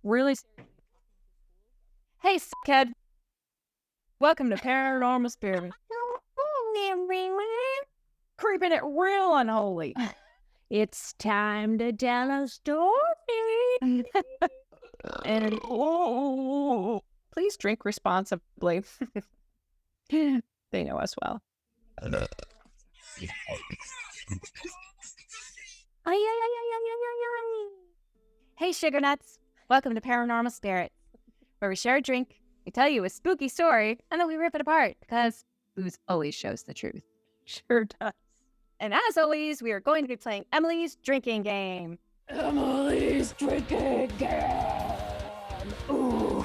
Really? Hey, kid. Welcome to Paranormal Spirit. Creeping it real unholy. It's time to tell a story. And please drink responsibly. They know us well. Hey, sugar nuts. Welcome to Paranormal Spirit, where we share a drink, we tell you a spooky story, and then we rip it apart because booze always shows the truth. Sure does. And as always, we are going to be playing Emily's drinking game. Emily's drinking game. Ooh.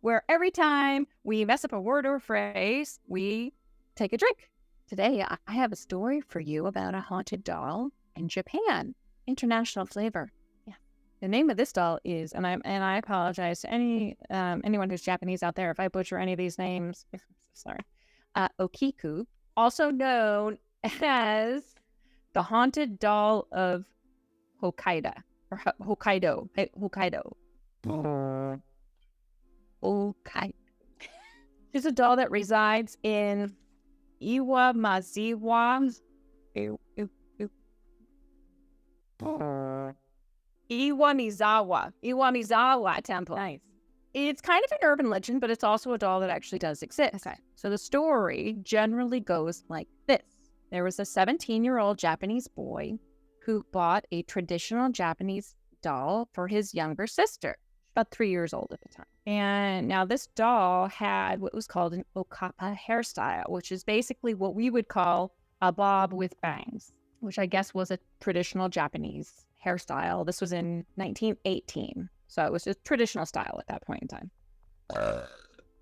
Where every time we mess up a word or phrase, we take a drink. Today, I have a story for you about a haunted doll in Japan. International flavor. Yeah. The name of this doll is, and I apologize to anyone who's Japanese out there if I butcher any of these names. Sorry. Okiku, also known as the haunted doll of Hokkaido. Or Hokkaido. Hokkaido. She's a doll that resides in Iwamizawa Temple. Nice. It's kind of an urban legend, but it's also a doll that actually does exist. Okay. So the story generally goes like this. There was a 17-year-old Japanese boy who bought a traditional Japanese doll for his younger sister, about 3 years old at the time. And now this doll had what was called an okappa hairstyle, which is basically what we would call a bob with bangs, which I guess was a traditional Japanese hairstyle. This was in 1918. So it was just traditional style at that point in time.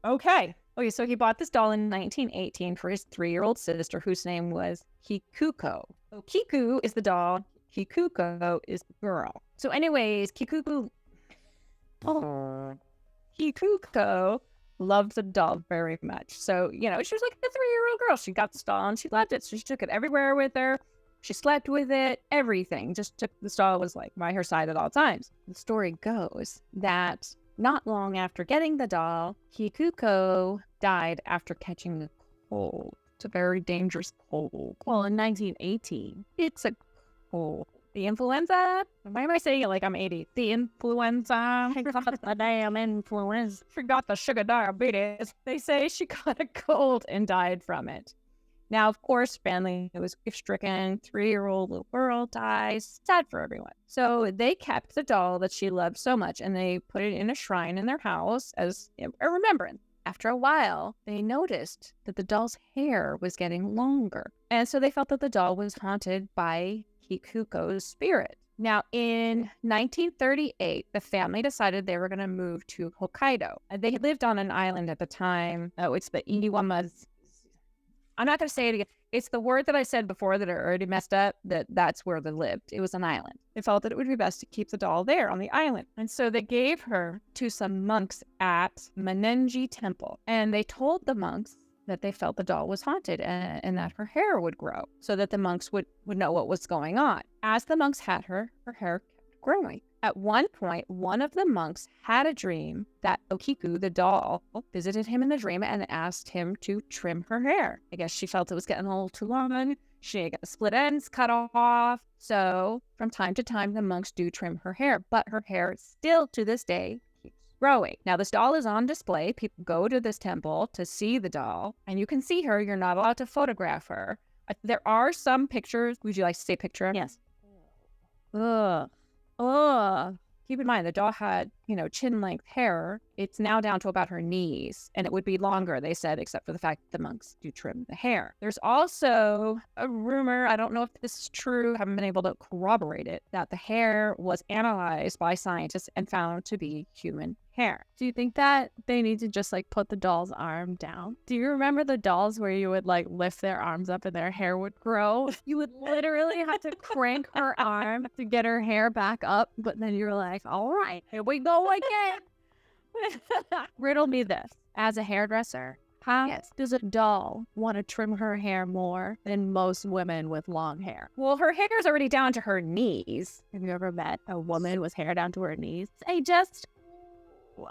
Okay, so he bought this doll in 1918 for his 3-year-old sister, whose name was Kikuko. Okiku is the doll. Kikuko is the girl. So anyways, Kikuko loved the doll very much. So, she was like a 3-year-old girl. She got this doll and she loved it. So she took it everywhere with her. She slept with it, everything. Just took this doll, was like by her side at all times. The story goes that not long after getting the doll, Kikuko died after catching a cold. It's a very dangerous cold. Well, in 1918, it's a cold. The influenza? Why am I saying it like I'm 80? The influenza. I got the damn influenza. Forgot the sugar diabetes. They say she got a cold and died from it. Now, of course, family was grief-stricken. 3-year-old little girl dies. Sad for everyone. So they kept the doll that she loved so much, and they put it in a shrine in their house as a remembrance. After a while, they noticed that the doll's hair was getting longer. And so they felt that the doll was haunted by Kikuko's spirit. Now, in 1938, the family decided they were going to move to Hokkaido. They lived on an island at the time. It's the Iwamizawa. I'm not going to say it again. It's the word that I said before that I already messed up, that's where they lived. It was an island. They felt that it would be best to keep the doll there on the island. And so they gave her to some monks at Manenji Temple. And they told the monks that they felt the doll was haunted and that her hair would grow so that the monks would know what was going on. As the monks had her hair kept growing. At one point, one of the monks had a dream that Okiku, the doll, visited him in the dream and asked him to trim her hair. I guess she felt it was getting a little too long. She got the split ends cut off. So from time to time, the monks do trim her hair, but her hair still to this day keeps growing. Now, this doll is on display. People go to this temple to see the doll, and you can see her. You're not allowed to photograph her. There are some pictures. Would you like to see a picture? Yes. Ugh. Keep in mind, the doll had, chin-length hair. It's now down to about her knees, and it would be longer, they said, except for the fact that the monks do trim the hair. There's also a rumor, I don't know if this is true, haven't been able to corroborate it, that the hair was analyzed by scientists and found to be human hair. Do you think that they need to just put the doll's arm down? Do you remember the dolls where you would lift their arms up and their hair would grow? You would literally have to crank her arm to get her hair back up, but then you're like, all right, here we go again. Riddle me this. As a hairdresser, How Yes. does a doll want to trim her hair more than most women with long hair? Well, her hair's already down to her knees. Have you ever met a woman with hair down to her knees? Say just,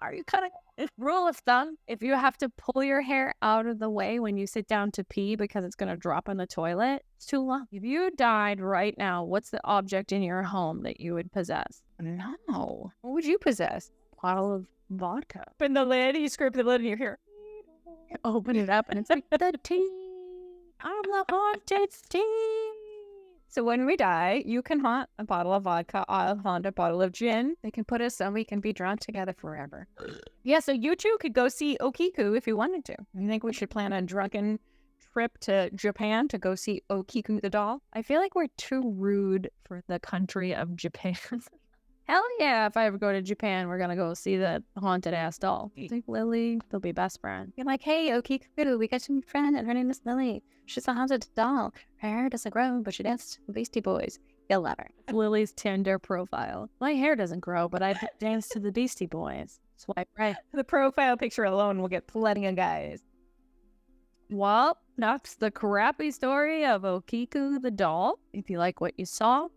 are you cutting? Rule of thumb, if you have to pull your hair out of the way when you sit down to pee because it's going to drop in the toilet, it's too long. If you died right now, what's the object in your home that you would possess? No. What would you possess? Bottle of vodka. Open the lid, you scrape the lid and you hear. You open it up and it's like the tea. I'm the haunted tea. So when we die, you can haunt a bottle of vodka, I'll haunt a bottle of gin. They can put us and we can be drunk together forever. Yeah, so you two could go see Okiku if you wanted to. You think we should plan a drunken trip to Japan to go see Okiku the doll? I feel like we're too rude for the country of Japan. Hell Yeah, if I ever go to Japan, we're gonna go see the haunted ass doll. I think Lily, they'll be best friends. You're like, hey, Okiku, we got a new friend and her name is Lily. She's a haunted doll. Her hair doesn't grow, but she dances with Beastie Boys. You'll love her. Lily's Tinder profile. My hair doesn't grow, but I dance to the Beastie Boys. Swipe right. The profile picture alone will get plenty of guys. Well, that's the crappy story of Okiku the doll. If you like what you saw,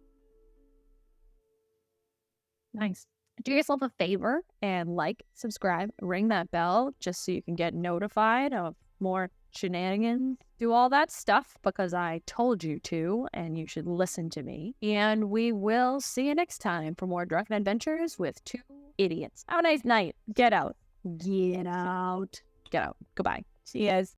nice. Do yourself a favor and like, subscribe, ring that bell just so you can get notified of more shenanigans. Do all that stuff because I told you to, and you should listen to me. And we will see you next time for more drunken adventures with two idiots. Have a nice night. Get out. Get out. Get out. Goodbye. She is.